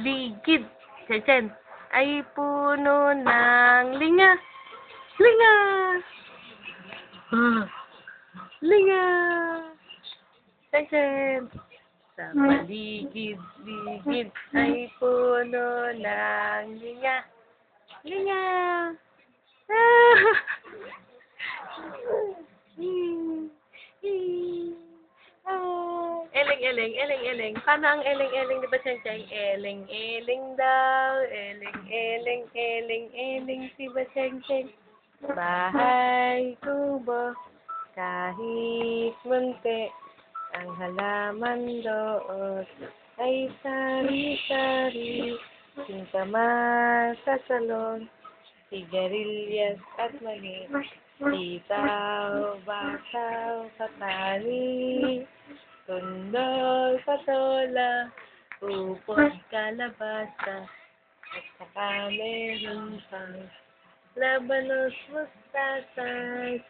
paligid. Chen ay puno ng linga. Linga! Linga! Chen sa paligid-ligid ay puno ng linga. Linga! Eling. Paano ang eling, di ba, Cheng? Eling daw. Eling, si ba, Cheng? Bahay kubo, kahit munti, ang halaman doon ay sari-sari, singkamas sa salon, sigarilyas at mani, sitaw, basaw, katani, tundol, patola, upos, kalabasa, at saka meron pang labanos, mustasa,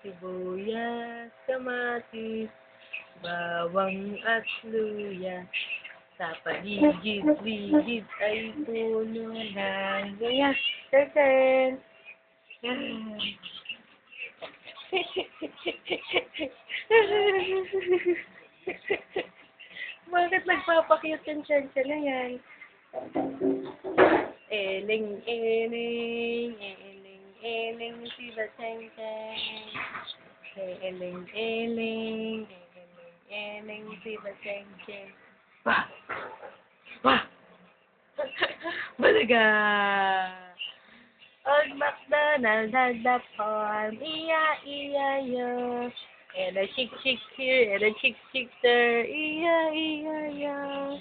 sibuyas, kamatis, bawang at luya. Sa paligid-ligid ay puno ng gaya. Chen! Bakit nagpapakyut yung Chen na yan? Eling, si ba Cheng? Eling, si ba Cheng? Wah! Balaga! Old MacDonald had a farm, E-I-E-I-O. And a chick here, and a chick there, E-I-E-I-O.